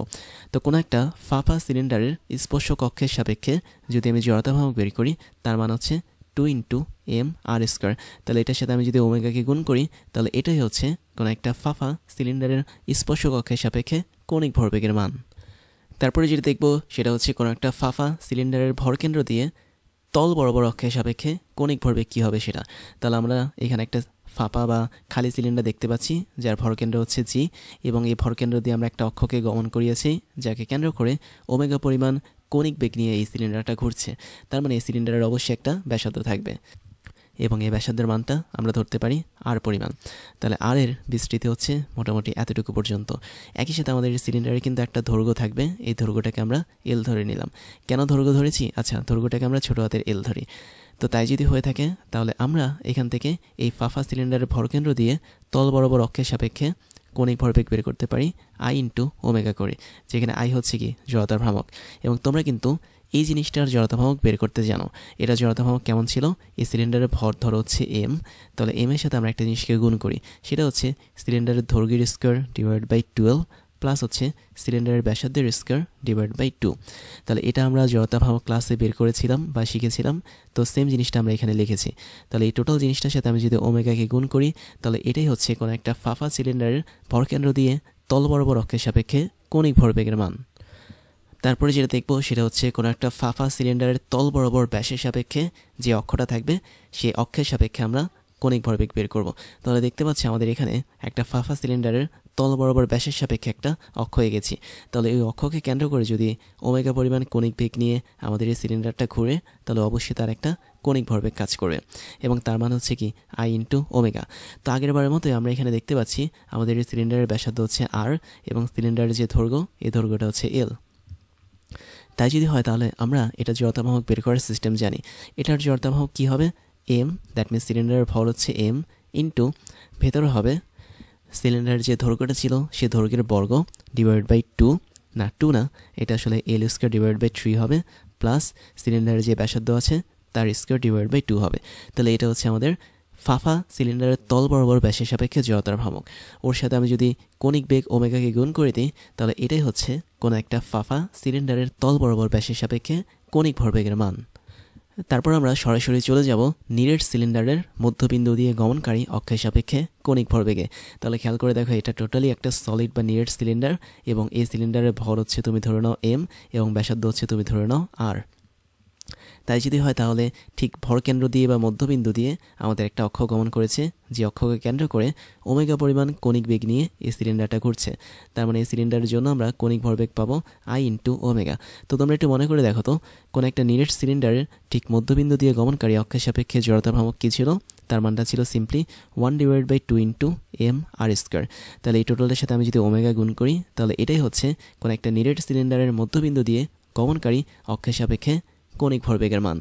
তো কোনো একটা ফাঁপা সিলিন্ডারের স্পর্শক অক্ষের সাপেক্ষে যদি আমি জড়তা ভ্রামক বের করি, তার মান হচ্ছে 2 ইন্টু m আর স্কয়ার। তাহলে এটার সাথে আমি যদি ওমেগাকে গুণ করি, তাহলে এটাই হচ্ছে কোনো একটা ফাঁপা সিলিন্ডারের স্পর্শক অক্ষের সাপেক্ষে কৌণিক ভরবেগের মান। তারপরে যেটা দেখব সেটা হচ্ছে কোনো একটা ফাঁপা সিলিন্ডারের ভরকেন্দ্র দিয়ে তল বরাবর অক্ষের সাপেক্ষে কৌণিক ভরবেগ কী হবে সেটা। তাহলে আমরা এখানে একটা ফাঁপা বা খালি সিলিন্ডার দেখতে পাচ্ছি, যার ভরকেন্দ্র হচ্ছে জি, এবং এই ভরকেন্দ্র দিয়ে আমরা একটা অক্ষকে গমন করিয়েছি, যাকে কেন্দ্র করে ওমেগা পরিমাণ কৌণিক বেগ নিয়ে এই সিলিন্ডারটা ঘুরছে। তার মানে এই সিলিন্ডারের অবশ্যই একটা ব্যাসার্ধ থাকবে, এবং এই ব্যাসার্ধের মানটা আমরা ধরতে পারি আর পরিমাণ। তাহলে আর এর বিস্তৃতি হচ্ছে মোটামুটি এতটুকু পর্যন্ত। একই সাথে আমাদের সিলিন্ডারে কিন্তু একটা দৈর্ঘ্য থাকবে, এই দৈর্ঘ্যটাকে আমরা এল ধরে নিলাম। কেন দৈর্ঘ্য ধরেছি? আচ্ছা, দৈর্ঘ্যটাকে আমরা ছোটো হাতের এল ধরি। তো তাই যদি হয়ে থাকে তাহলে আমরা এখান থেকে এই ফাঁপা সিলিন্ডারের ভরকেন্দ্র দিয়ে তল বরাবর অক্ষের সাপেক্ষে কৌণিক ভরবেগ বের করতে পারি আই ইন্টু ওমেগা করে, যেখানে আই হচ্ছে কি জড়তার ভ্রামক। এবং তোমরা কিন্তু এই জিনিসটার জড়তা ভ্রামক বের করতে জানো। এটা জড়তা ভ্রামক কেমন ছিল? এই সিলিন্ডারের ভর ধরো হচ্ছে m, তাহলে m এর সাথে আমরা একটা জিনিসকে গুণ করি, সেটা হচ্ছে সিলিন্ডারের দৈর্ঘ্যের স্কয়ার ডিভাইড বাই 12 প্লাস হচ্ছে সিলিন্ডারের ব্যাসার্ধের স্কয়ার ডিভাইড বাই 2। তাহলে এটা আমরা জড়তা ভ্রামক ক্লাসে বের করেছিলাম বা শিখেছিলাম, তো সেম জিনিসটা আমরা এখানে লিখেছি। তাহলে এই টোটাল জিনিসটার সাথে আমি যদি ওমেগাকে গুণ করি, তাহলে এটাই হচ্ছে কোনো একটা ফাঁপা সিলিন্ডারের ভরকেন্দ্র দিয়ে তল বরাবর অক্ষের সাপেক্ষে কৌণিক ভরবেগের মান। তারপরে যেটা দেখবো সেটা হচ্ছে কোনো একটা ফাঁপা সিলিন্ডারের তল বরাবর ব্যাসের সাপেক্ষে যে অক্ষটা থাকবে সেই অক্ষের সাপেক্ষে আমরা কৌণিক ভরবেগ বের করব। তাহলে দেখতে পাচ্ছি আমাদের এখানে একটা ফাঁপা সিলিন্ডারের তল বরাবর ব্যাসের সাপেক্ষে একটা অক্ষ এঁকেছি। তাহলে এই অক্ষকে কেন্দ্র করে যদি ওমেগা পরিমাণ কৌণিক বেগ নিয়ে আমাদের এই সিলিন্ডারটা ঘুরে, তাহলে অবশ্যই তার একটা কৌণিক ভরবেগ কাজ করবে, এবং তার মান হচ্ছে কি আই ইন্টু ওমেগা। তো আগের বারের মতোই আমরা এখানে দেখতে পাচ্ছি আমাদের এই সিলিন্ডারের ব্যাসার্ধ হচ্ছে আর, এবং সিলিন্ডারের যে দৈর্ঘ্য এই দৈর্ঘ্যটা হচ্ছে এল। তাই যদি হয় তাহলে আমরা এটা জড়তা ভ্রামক বের করার সিস্টেম জানি। এটার জড়তা ভ্রামক কী হবে? m, দ্যাট মিনস সিলিন্ডারের ভর হচ্ছে m ইন্টু ভেতরে হবে সিলিন্ডারের যে দৈর্ঘ্যটা ছিল সে দৈর্ঘ্যের বর্গ ডিভাইড বাই 2 না 2 না, এটা আসলে এল স্কোয়ার ডিভাইড বাই 3 হবে প্লাস সিলিন্ডারের যে ব্যাসার্ধ আছে তার স্কোয়ার ডিভাইড বাই 2 হবে। তাহলে এটা হচ্ছে আমাদের ফাফা সিলিন্ডারের তল বরাবর ব্যাসের সাপেক্ষে জড়তার ভ্রামক। ওর সাথে আমি যদি কণিক বেগ ওমেগাকে গুণ করে দিই তাহলে এটাই হচ্ছে কোনো একটা ফাফা সিলিন্ডারের তল বরাবর ব্যাসের সাপেক্ষে কণিক ভরবেগের মান। তারপর আমরা সরাসরি চলে যাব নিরেট সিলিন্ডারের মধ্যবিন্দু দিয়ে গমনকারী অক্ষের সাপেক্ষে কণিক ভরবেগে। তাহলে খেয়াল করে দেখো, এটা টোটালি একটা সলিড বা নিরেট সিলিন্ডার এবং এই সিলিন্ডারের ভর হচ্ছে তুমি ধরে নাও এম এবং ব্যাসার্ধ হচ্ছে তুমি ধরে নাও আর। তাই যদি হয় তাহলে ঠিক ভরকেন্দ্র দিয়ে বা মধ্যবিন্দু দিয়ে আমাদের একটা অক্ষ গমন করেছে, যে অক্ষকে কেন্দ্র করে ওমেগা পরিমাণ কণিক বেগ নিয়ে এই সিলিন্ডারটা ঘুরছে। তার মানে এই সিলিন্ডারের জন্য আমরা কণিক ভরবেগ পাবো আই ইন্টু ওমেগা। তো তোমরা একটু মনে করে দেখো তো, কোনো একটা নিরেট সিলিন্ডারের ঠিক মধ্যবিন্দু দিয়ে গমনকারী অক্ষের সাপেক্ষে জড়তা ভ্রামক কী ছিল? তার মানটা ছিল simply 1/2 into M R square. তাহলে এই টোটালের সাথে আমি যদি ওমেগা গুণ করি তাহলে এটাই হচ্ছে কোনো একটা নিরেট সিলিন্ডারের মধ্যবিন্দু দিয়ে গমনকারী অক্ষের সাপেক্ষে কণিক ভরবেগের মান।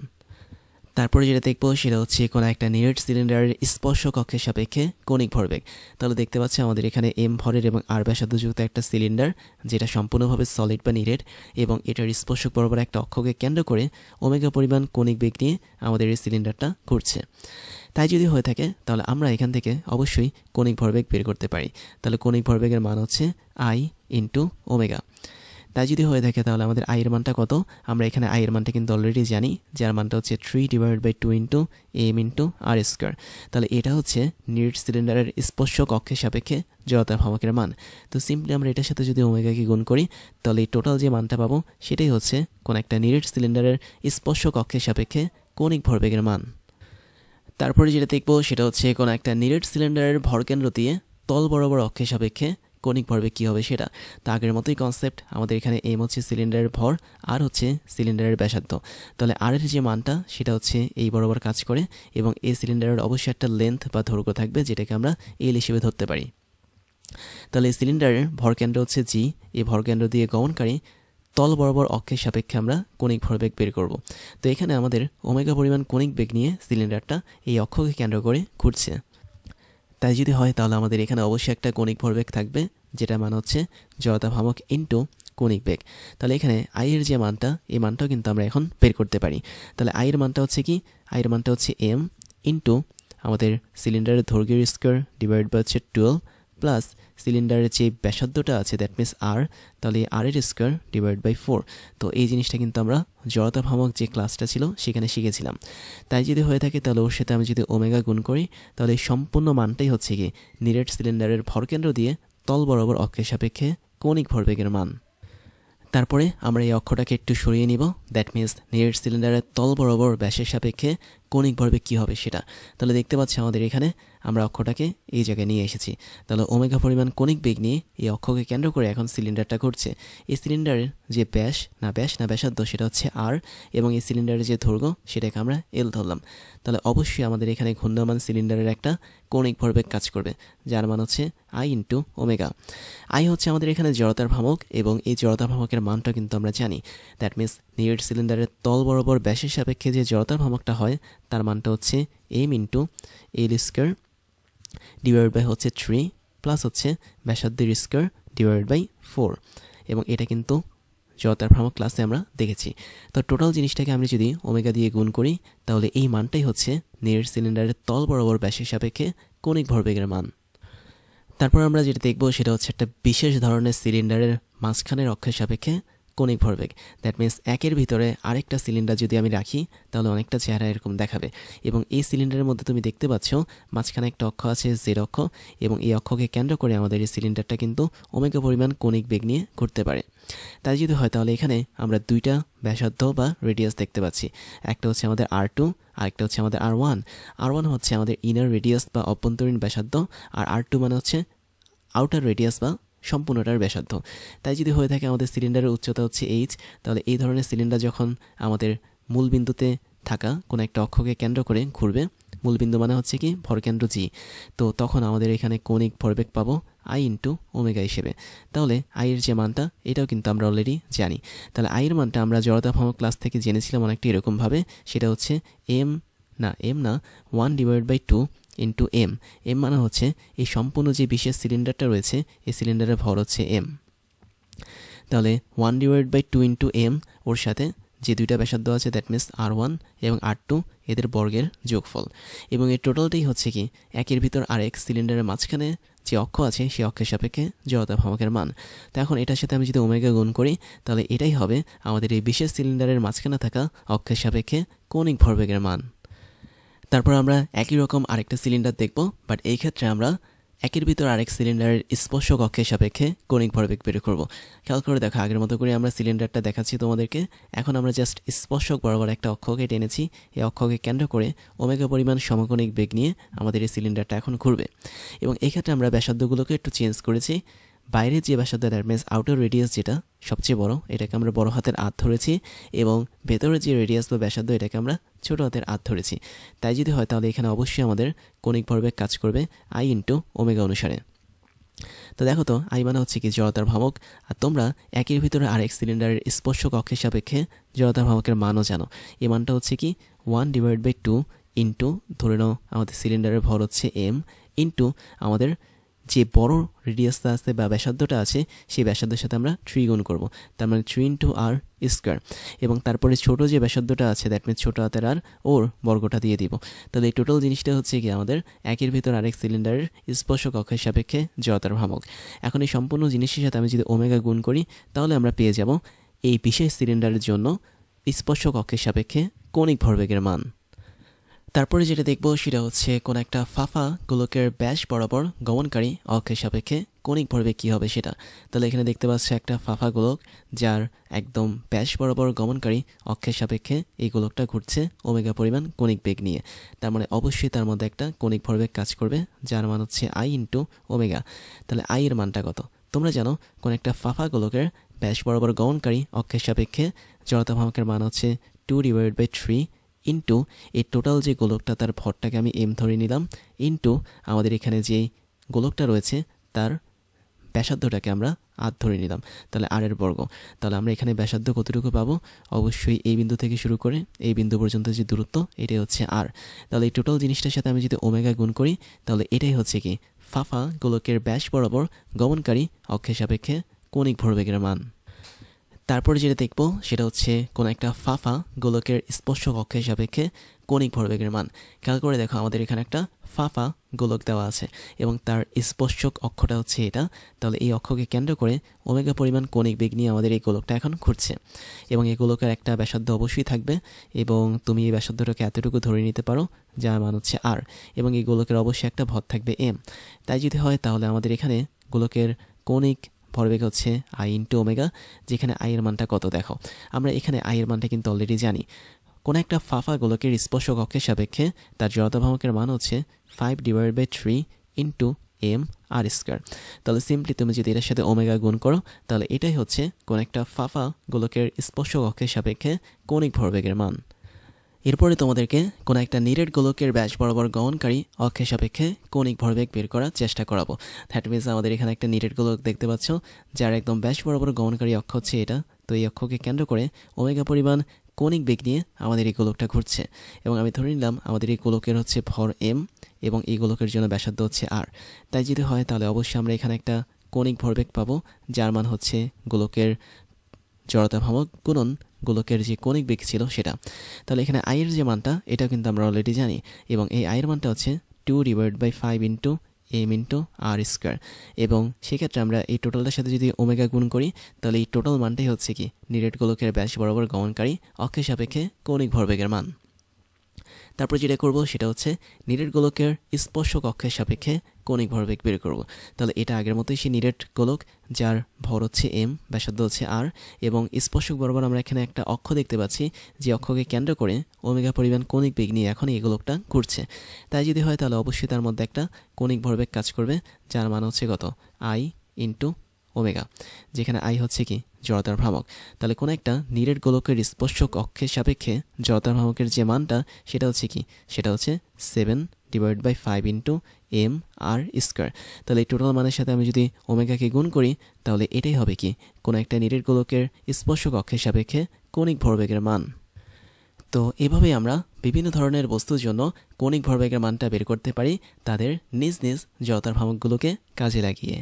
তারপরে যেটা দেখবো সেটা হচ্ছে কোনো একটা নিরেট সিলিন্ডারের স্পর্শক অক্ষের সাপেক্ষে কণিক ভরবেগ। তাহলে দেখতে পাচ্ছি আমাদের এখানে এম ভরের এবং আর ব্যাসার্ধযুক্ত একটা সিলিন্ডার, যেটা সম্পূর্ণভাবে সলিড বা নিরেট, এবং এটার স্পর্শক বরাবর একটা অক্ষকে কেন্দ্র করে ওমেগা পরিমাণ কণিক বেগ নিয়ে আমাদের এই সিলিন্ডারটা ঘুরছে। তাই যদি হয়ে থাকে তাহলে আমরা এখান থেকে অবশ্যই কণিক ভরবেগ বের করতে পারি। তাহলে কণিক ভরবেগের মান হচ্ছে আই ইন্টু ওমেগা। তাই যদি হয়ে থাকে তাহলে আমাদের আই এর মানটা কত? আমরা এখানে আই এর মানটা কিন্তু অলরেডি জানি, যার মানটা হচ্ছে 3/2 ইন্টু এম ইন্টু আর স্কোয়ার। তাহলে এটা হচ্ছে নিরেট সিলিন্ডারের স্পর্শক অক্ষের সাপেক্ষে জড়তার ভ্রামকের মান। তো সিম্পলি আমরা এটার সাথে যদি ওমেগাকে গুণ করি তাহলে এই টোটাল যে মানটা পাবো সেটাই হচ্ছে কোন একটা নিরেট সিলিন্ডারের স্পর্শক অক্ষের সাপেক্ষে কণিক ভরবেগের মান। তারপরে যেটা দেখবো সেটা হচ্ছে কোন একটা নিরেট সিলিন্ডারের ভরকেন্দ্র দিয়ে তল বরাবর অক্ষের সাপেক্ষে কণিক ভরবেগ কী হবে সেটা। তো আগের মতোই কনসেপ্ট, আমাদের এখানে এম হচ্ছে সিলিন্ডারের ভর, আর হচ্ছে সিলিন্ডারের ব্যাসার্ধ। তাহলে আর এর যে মানটা সেটা হচ্ছে এই বরাবর কাজ করে, এবং এই সিলিন্ডারের অবশ্যই একটা লেন্থ বা দৈর্ঘ্য থাকবে যেটাকে আমরা এল হিসেবে ধরতে পারি। তাহলে এই সিলিন্ডারের ভরকেন্দ্র হচ্ছে জি, এই ভরকেন্দ্র দিয়ে গমনকারী তল বরাবর অক্ষের সাপেক্ষে আমরা কণিক ভরবেগ বের করব। তো এখানে আমাদের ওমেগা পরিমাণ কণিক বেগ নিয়ে সিলিন্ডারটা এই অক্ষকে কেন্দ্র করে ঘুরছে। তাই যদি হয় তাহলে আমাদের এখানে অবশ্যই একটা কণিক ভরবেগ থাকবে, যেটা মান হচ্ছে জড়তা ভ্রামক ইন্টু কণিক বেগ। তাহলে এখানে আই এর যে মানটা, এই মানটাও কিন্তু আমরা এখন বের করতে পারি। তাহলে আই এর মানটা হচ্ছে কি? আই এর মানটা হচ্ছে এম ইন্টু আমাদের সিলিন্ডারের দৈর্ঘ্যের স্কোয়ার ডিভাইড বাই হচ্ছে 12 প্লাস সিলিন্ডারের যে ব্যাসার্ধটা আছে দ্যাট মিনস আর, তাহলে আর এর স্কোয়ার ডিভাইড বাই 4। তো এই জিনিসটা কিন্তু আমরা জড়তা ভ্রামক যে ক্লাসটা ছিল সেখানে শিখেছিলাম। তাই যদি হয়ে থাকে তাহলে ওর সাথে আমি যদি ওমেগা গুণ করি তাহলে এই সম্পূর্ণ মানটাই হচ্ছে কি নিরেট সিলিন্ডারের ভরকেন্দ্র দিয়ে তল বরাবর অক্ষের সাপেক্ষে কণিক ভরবেগের মান। তারপরে আমরা এই অক্ষটাকে একটু সরিয়ে নিব, দ্যাট মিনস নিরেট সিলিন্ডারের তল বরাবর ব্যাসের সাপেক্ষে কণিক ভরবেগ কী হবে সেটা। তাহলে দেখতে পাচ্ছি আমাদের এখানে আমরা অক্ষটাকে এই জায়গায় নিয়ে এসেছি। তাহলে ওমেগা পরিমাণ কণিক বেগ নিয়ে এই অক্ষকে কেন্দ্র করে এখন সিলিন্ডারটা ঘুরছে। এই সিলিন্ডারের যে ব্যাসার্ধ সেটা হচ্ছে আর, এবং এই সিলিন্ডারের যে দৈর্ঘ্য সেটাকে আমরা এল ধরলাম। তাহলে অবশ্যই আমাদের এখানে ঘূর্ণমান সিলিন্ডারের একটা কণিক ভরবেগ কাজ করবে, যার মান হচ্ছে আই ইন্টু ওমেগা। আই হচ্ছে আমাদের এখানে জড়তার ভ্রামক, এবং এই জড়তার ভ্রামকের মানটা কিন্তু আমরা জানি। দ্যাট মিনস নিরেট সিলিন্ডারের তল বরাবর ব্যাসের সাপেক্ষে যে জড়তার ভ্রামকটা হয় তার মানটা হচ্ছে M into L square divide by হচ্ছে 3 প্লাস হচ্ছে ব্যাসার্ধের স্কোয়ার ডিভাইড বাই 4, এবং এটা কিন্তু জড়তার ভ্রামক ক্লাসে আমরা দেখেছি। তো টোটাল জিনিসটাকে আমরা যদি ওমেগা দিয়ে গুণ করি তাহলে এই মানটাই হচ্ছে নিরেট সিলিন্ডারের তল বরাবর ব্যাসের সাপেক্ষে কণিক ভরবেগের মান। তারপর আমরা যেটা দেখবো সেটা হচ্ছে একটা বিশেষ ধরনের সিলিন্ডারের মাঝখানের অক্ষের সাপেক্ষে কণিক ভরবেগ। দ্যাট মিনস একের ভিতরে আরেকটা সিলিন্ডার যদি আমি রাখি তাহলে অনেকটা চেহারা এরকম দেখাবে, এবং এই সিলিন্ডারের মধ্যে তুমি দেখতে পাচ্ছ মাঝখানে একটা অক্ষ আছে জেড অক্ষ, এবং এই অক্ষকে কেন্দ্র করে আমাদের এই সিলিন্ডারটা কিন্তু ওমেগা পরিমাণ কণিক বেগ নিয়ে ঘুরতে পারে। তাই যদি হয় তাহলে এখানে আমরা দুইটা ব্যাসার্ধ বা রেডিয়াস দেখতে পাচ্ছি, একটা হচ্ছে আমাদের R2 আর একটা হচ্ছে আমাদের R1। R1 হচ্ছে আমাদের ইনার রেডিয়াস বা অভ্যন্তরীণ ব্যাসার্ধ, আর R2 মানে হচ্ছে আউটার রেডিয়াস বা সম্পূর্ণটার ব্যাসার্ধ। তাই যদি হয়ে থাকে আমাদের সিলিন্ডারের উচ্চতা হচ্ছে এইচ, তাহলে এই ধরনের সিলিন্ডার যখন আমাদের মূল বিন্দুতে থাকা কোনো একটা অক্ষকে কেন্দ্র করে ঘুরবে, মূলবিন্দু মানে হচ্ছে কি ভরকেন্দ্র জি, তো তখন আমাদের এখানে কণিক ভরবেগ পাবো আই ইন্টু ওমেগা হিসেবে। তাহলে আই এর যে মানটা এটাও কিন্তু আমরা অলরেডি জানি। তাহলে আই এর মানটা আমরা জড়তা ভ্রামক ক্লাস থেকে জেনেছিলাম অনেকটা এরকমভাবে, সেটা হচ্ছে এম না 1/2 ইন্টু এম। এম মানে হচ্ছে এই সম্পূর্ণ যে বিশেষ সিলিন্ডারটা রয়েছে এই সিলিন্ডারের ভর হচ্ছে এম। তাহলে 1/2 ইন্টু এম, ওর সাথে যে দুইটা ব্যাসার্ধ আছে দ্যাট মিনস R1 এবং R2 এদের বর্গের যোগফল। এবং এই টোটালটাই হচ্ছে কি একের ভিতর আরেক সিলিন্ডারের মাঝখানে যে অক্ষ আছে সেই অক্ষের সাপেক্ষে জড়তা ভ্রামকের মান। তো এখন এটার সাথে আমি যদি ওমেগা গুণ করি তাহলে এটাই হবে আমাদের এই বিশেষ সিলিন্ডারের মাঝখানে থাকা অক্ষের সাপেক্ষে কৌণিক ভরবেগের মান। তারপর আমরা একই রকম আরেকটা সিলিন্ডার দেখব, বাট এই ক্ষেত্রে আমরা একের ভিতর আরেক সিলিন্ডারের স্পর্শক অক্ষের সাপেক্ষে কৌণিক ভরবেগ বের করব। খেয়াল করে দেখো, আগের মতো করে আমরা সিলিন্ডারটা দেখাচ্ছি তোমাদেরকে। এখন আমরা জাস্ট স্পর্শক বরাবর একটা অক্ষকে টেনেছি, এই অক্ষকে কেন্দ্র করে ওমেগা পরিমাণ সমকোণিক বেগ নিয়ে আমাদের এই সিলিন্ডারটা এখন ঘুরবে। এবং এই ক্ষেত্রে আমরা ব্যাসার্ধগুলোকে একটু চেঞ্জ করেছি। বাইরে যে ব্যাসার্ধ দ্যাট মিনস আউটার রেডিয়াস যেটা সবচেয়ে বড়, এটাকে আমরা বড় হাতের আত ধরেছি, এবং ভেতরে যে রেডিয়াস বা ব্যাসার্ধ এটাকে আমরা ছোট হাতের আত ধরেছি। তাই যদি হয় তাহলে এখানে অবশ্যই আমাদের কৌণিক ভরবেগ কাজ করবে আই ইন্টু ওমেগা অনুসারে। তো দেখো তো, আই মানে হচ্ছে কি জড়তার ভ্রামক, আর তোমরা একের ভিতরে আরেক সিলিন্ডারের স্পর্শক অক্ষের সাপেক্ষে জড়তার ভ্রামকের মানও জানো। এই মানটা হচ্ছে কি 1/2 ইন্টু ধরে নাও আমাদের সিলিন্ডারের ভর হচ্ছে এম, ইন্টু আমাদের যে বড় রেডিয়াসটা আছে বা ব্যাসার্ধটা আছে সেই ব্যাসার্ধের সাথে আমরা 3 গুণ করব, তার মানে 3 ইন্টু আর স্কোয়ার। এবং তারপরে ছোট যে ব্যাসার্ধটা আছে দ্যাট মিনস ছোট হাতের আর ওর বর্গটা দিয়ে দিব। তাহলে এই টোটাল জিনিসটা হচ্ছে কি আমাদের একের ভিতর আরেক সিলিন্ডারের স্পর্শক অক্ষের সাপেক্ষে জড়তার ভ্রামক। এখন এই সম্পূর্ণ জিনিসের সাথে আমি যদি ওমেগা গুণ করি তাহলে আমরা পেয়ে যাব এই বিশেষ সিলিন্ডারের জন্য স্পর্শক অক্ষের সাপেক্ষে কৌণিক ভরবেগের মান। তারপরে যেটা দেখব সেটা হচ্ছে কোন একটা ফাফা গোলকের ব্যাস বরাবর গমনকারী অক্ষের সাপেক্ষে কৌণিক ভরবেগ কী হবে সেটা। তাহলে এখানে দেখতে পাচ্ছি একটা ফাফা গোলক যার একদম ব্যাস বরাবর গমনকারী অক্ষের সাপেক্ষে এই গোলকটা ঘুরছে ওমেগা পরিমাণ কৌণিক বেগ নিয়ে। তার মানে অবশ্যই তার মধ্যে একটা কৌণিক ভরবেগ কাজ করবে যার মান হচ্ছে আই ইন্টু ওমেগা। তাহলে আই এর মানটা কত? তোমরা জানো কোন একটা ফাফা গোলকের ব্যাস বরাবর গমনকারী অক্ষের সাপেক্ষে জড়তা ভ্রামকের মান হচ্ছে 2/3 ইন্টু এই টোটাল যে গোলকটা তার ভরটাকে আমি এম ধরে নিলাম, ইন্টু আমাদের এখানে যে গোলকটা রয়েছে তার ব্যাসার্ধটাকে আমরা আর ধরে নিলাম, তাহলে আর এর বর্গ। তাহলে আমরা এখানে ব্যাসার্ধ কতটুকু পাবো? অবশ্যই এই বিন্দু থেকে শুরু করে এই বিন্দু পর্যন্ত যে দূরত্ব এটাই হচ্ছে আর। তাহলে এই টোটাল জিনিসটার সাথে আমি যদি ওমেগা গুণ করি তাহলে এটাই হচ্ছে কি ফাফা গোলকের ব্যাস বরাবর গমনকারী অক্ষের সাপেক্ষে কৌণিক ভরবেগের মান। তারপরে যেটা দেখব সেটা হচ্ছে কোন একটা ফাফা গোলকের স্পর্শক অক্ষের সাপেক্ষে কৌণিক ভরবেগের মান। খেয়াল করে দেখো, আমাদের এখানে একটা ফাফা গোলক দেওয়া আছে এবং তার স্পর্শক অক্ষটা হচ্ছে এটা। তাহলে এই অক্ষকে কেন্দ্র করে ওমেগা পরিমাণ কৌণিক বেগ নিয়ে আমাদের এই গোলকটা এখন ঘুরছে, এবং এই গোলকের একটা ব্যাসার্ধ অবশ্যই থাকবে, এবং তুমি এই ব্যাসার্ধটাকে এতটুকু ধরে নিতে পারো যার মান হচ্ছে আর, এবং এই গোলকের অবশ্যই একটা ভর থাকবে এম। তাই যদি হয় তাহলে আমাদের এখানে গোলকের কৌণিক ভরবেগ হচ্ছে আই ইন্টু ওমেগা, যেখানে আই এর মানটা কত দেখো। আমরা এখানে আই এর মানটা কিন্তু অলরেডি জানি। কোন একটা ফাফা গোলকের স্পর্শক অক্ষের সাপেক্ষে তার জড়তা ভ্রামকের মান হচ্ছে 5/3 ইন্টু এম আর স্কোয়ার। তাহলে সিম্পলি তুমি যদি এটার সাথে ওমেগা গুণ করো তাহলে এটাই হচ্ছে কোন একটা ফাফা গোলকের স্পর্শক অক্ষের সাপেক্ষে কৌণিক ভরবেগের মান। এরপরে তোমাদেরকে কোন একটা নিরেট গোলকের ব্যাস বরাবর গমনকারী অক্ষের সাপেক্ষে কৌণিক ভরবেগ বের করার চেষ্টা করাবো। দ্যাট মিনস আমাদের এখানে একটা নিরেট গোলক দেখতে পাচ্ছ যার একদম ব্যাস বরাবর গমনকারী অক্ষ হচ্ছে এটা। তো এই অক্ষকে কেন্দ্র করে ওমেগা পরিমাণ কৌণিক বেগ নিয়ে আমাদের এই গোলকটা ঘুরছে, এবং আমি ধরে নিলাম আমাদের এই গোলকের হচ্ছে ভর এম এবং এই গোলকের জন্য ব্যাসার্ধ হচ্ছে আর। তাই যদি হয় তাহলে অবশ্যই আমরা এখানে একটা কৌণিক ভরবেগ পাবো যার মান হচ্ছে গোলকের জড়তা ভ্রামক গুণন গোলকের যে কৌণিক বেগ ছিল সেটা। তাহলে এখানে আই এর যে মানটা এটা কিন্তু আমরা অলরেডি জানি, এবং এই আই এর মানটা হচ্ছে 2/5 ইন্টু এম ইন্টু আর স্কোয়ার। এবং সেক্ষেত্রে আমরা এই টোটালটার সাথে যদি ওমেগা গুণ করি তাহলে এই টোটাল মানটাই হচ্ছে কি নিরেট গোলকের ব্যাস বরাবর গমনকারী অক্ষের সাপেক্ষে কৌণিক ভরবেগের মান। তারপর যেটা করব সেটা হচ্ছে নিরেট গোলকের স্পর্শক অক্ষের সাপেক্ষে কৌণিক ভরবেগ বের করব। তাহলে এটা আগের মতোই সেই নিরেট গোলক যার ভর হচ্ছে এম, ব্যাসার্ধ হচ্ছে আর, এবং স্পর্শক বরাবর আমরা এখানে একটা অক্ষ দেখতে পাচ্ছি যে অক্ষকে কেন্দ্র করে ওমেগা পরিমাণ কৌণিক বেগ নিয়ে এখন এই গোলকটা ঘুরছে। তাই যদি হয় তাহলে অবশ্যই তার মধ্যে একটা কৌণিক ভরবেগ কাজ করবে যার মান হচ্ছে কত আই ইন্টু ওমেগা, যেখানে আই হচ্ছে কি জড়তার ভ্রামক। তাহলে কোনো একটা নিরেট গোলকের স্পর্শক অক্ষের সাপেক্ষে জড়তার ভ্রামকের যে মানটা সেটা হচ্ছে কি সেটা হচ্ছে 7/5 ইন্টু এম আর স্কোয়ার। তাহলে এই টোটাল মানের সাথে আমি যদি ওমেগাকে গুণ করি তাহলে এটাই হবে কি কোনো একটা নিরেট গোলকের স্পর্শক অক্ষের সাপেক্ষে কৌণিক ভরবেগের মান। তো এভাবেই আমরা বিভিন্ন ধরনের বস্তুর জন্য কৌণিক ভরবেগের মানটা বের করতে পারি তাদের নিজ নিজ জড়তার ভ্রামকগুলোকে কাজে লাগিয়ে।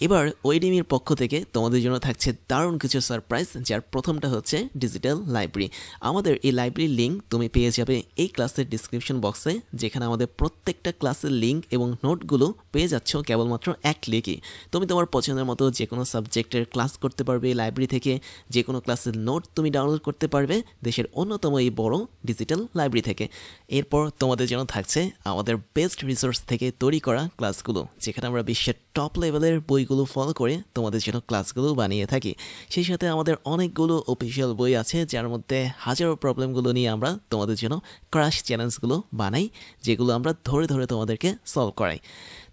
এবার ওয়েডিমির পক্ষ থেকে তোমাদের জন্য থাকছে দারুণ কিছু সারপ্রাইজ, যার প্রথমটা হচ্ছে ডিজিটাল লাইব্রেরি। আমাদের এই লাইব্রেরির লিঙ্ক তুমি পেয়ে যাবে এই ক্লাসের ডিসক্রিপশন বক্সে, যেখানে আমাদের প্রত্যেকটা ক্লাসের লিঙ্ক এবং নোটগুলো পেয়ে যাচ্ছ কেবলমাত্র এক ক্লিকই। তুমি তোমার পছন্দের মতো যে কোনো সাবজেক্টের ক্লাস করতে পারবে এই লাইব্রেরি থেকে, যে কোনো ক্লাসের নোট তুমি ডাউনলোড করতে পারবে দেশের অন্যতম এই বড় ডিজিটাল লাইব্রেরি থেকে। এরপর তোমাদের জন্য থাকছে আমাদের বেস্ট রিসোর্স থেকে তৈরি করা ক্লাসগুলো, যেখানে আমরা বিশ্বের টপ লেভেলের বইগুলো ফলো করে তোমাদের জন্য ক্লাসগুলো বানিয়ে থাকি। সেই সাথে আমাদের অনেকগুলো অফিসিয়াল বই আছে, যার মধ্যে হাজারো প্রবলেমগুলো নিয়ে আমরা তোমাদের জন্য ক্রাশ চ্যালেঞ্জগুলো বানাই, যেগুলো আমরা ধরে ধরে তোমাদেরকে সলভ করাই।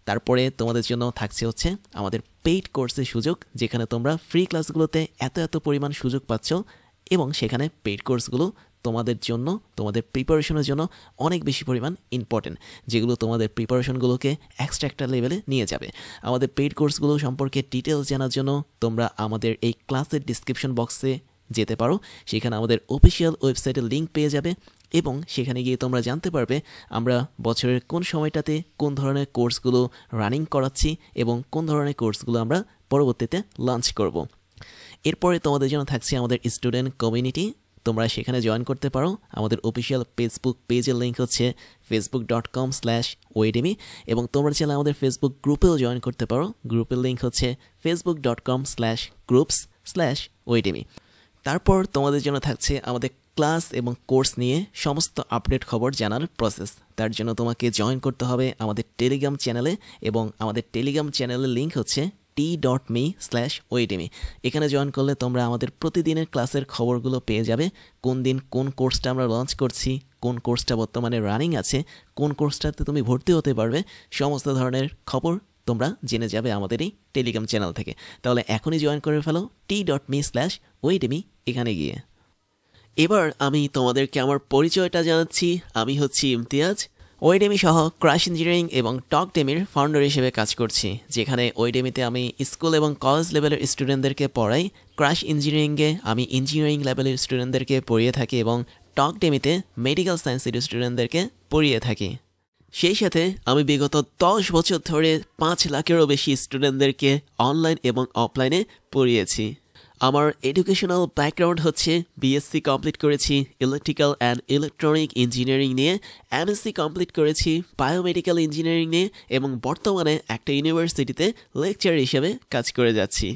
তারপরে তোমাদের জন্য থাকছে হচ্ছে আমাদের পেইড কোর্সের সুযোগ, যেখানে তোমরা ফ্রি ক্লাসগুলোতে এত পরিমাণ সুযোগ পাচ্ছ, এবং সেখানে পেইড কোর্সগুলো তোমাদের জন্য, তোমাদের প্রিপারেশনের জন্য অনেক বেশি পরিমাণ ইম্পর্টেন্ট, যেগুলো তোমাদের প্রিপারেশনগুলোকে এক্সট্রা একটা লেভেলে নিয়ে যাবে। আমাদের পেইড কোর্সগুলো সম্পর্কে ডিটেলস জানার জন্য তোমরা আমাদের এই ক্লাসের ডিসক্রিপশন বক্সে যেতে পারো। সেখানে আমাদের অফিসিয়াল ওয়েবসাইটের লিঙ্ক পেয়ে যাবে, এবং সেখানে গিয়ে তোমরা জানতে পারবে আমরা বছরের কোন সময়টাতে কোন ধরনের কোর্সগুলো রানিং করাচ্ছি এবং কোন ধরনের কোর্সগুলো আমরা পরবর্তীতে লঞ্চ করব। এরপরে তোমাদের জন্য থাকছে আমাদের স্টুডেন্ট কমিউনিটি। তোমরা সেখানে জয়েন করতে পারো। আমাদের অফিসিয়াল ফেসবুক পেজের লিঙ্ক হচ্ছে facebook.com/oedemy, এবং তোমরা চাইলে আমাদের ফেসবুক গ্রুপেও জয়েন করতে পারো। গ্রুপের লিঙ্ক হচ্ছে facebook.com/groups/oedemy। তারপর তোমাদের জন্য থাকছে আমাদের ক্লাস এবং কোর্স নিয়ে সমস্ত আপডেট খবর জানার প্রসেস। তার জন্য তোমাকে জয়েন করতে হবে আমাদের টেলিগ্রাম চ্যানেলে, এবং আমাদের টেলিগ্রাম চ্যানেলের লিঙ্ক হচ্ছে t.me/oedemy। এখানে জয়েন করলে তোমরা আমাদের প্রতিদিনের ক্লাসের খবরগুলো পেয়ে যাবে। কোন দিন কোন কোর্সটা আমরা লঞ্চ করছি, কোন কোর্সটা বর্তমানে রানিং আছে, কোন কোর্সটাতে তুমি ভর্তি হতে পারবে, সমস্ত ধরনের খবর তোমরা জেনে যাবে আমাদের এই টেলিগ্রাম চ্যানেল থেকে। তাহলে এখনই জয়েন করে ফেলো t.me/oedemy এখানে গিয়ে। এবার আমি তোমাদেরকে আমার পরিচয়টা জানাচ্ছি। আমি হচ্ছি ইমতিয়াজ, ওয়েডেমি সহ ক্রাশ ইঞ্জিনিয়ারিং এবং টকডেমির ফাউন্ডার হিসেবে কাজ করছি, যেখানে ওয়েডেমিতে আমি স্কুল এবং কলেজ লেভেলের স্টুডেন্টদেরকে পড়াই, ক্রাশ ইঞ্জিনিয়ারিংয়ে আমি ইঞ্জিনিয়ারিং লেভেলের স্টুডেন্টদেরকে পড়িয়ে থাকি, এবং টকডেমিতে মেডিকেল সায়েন্সের স্টুডেন্টদেরকে পড়িয়ে থাকি। সেই সাথে আমি বিগত 10 বছর ধরে 5 লাখেরও বেশি স্টুডেন্টদেরকে অনলাইন এবং অফলাইনে পড়িয়েছি। আমার এডুকেশনাল ব্যাকগ্রাউন্ড হচ্ছে বিএসসি কমপ্লিট করেছি ইলেকট্রিক্যাল অ্যান্ড ইলেকট্রনিক ইঞ্জিনিয়ারিং নিয়ে, এমএসসি কমপ্লিট করেছি বায়োমেডিক্যাল ইঞ্জিনিয়ারিং নিয়ে, এবং বর্তমানে একটা ইউনিভার্সিটিতে লেকচার হিসেবে কাজ করে যাচ্ছি।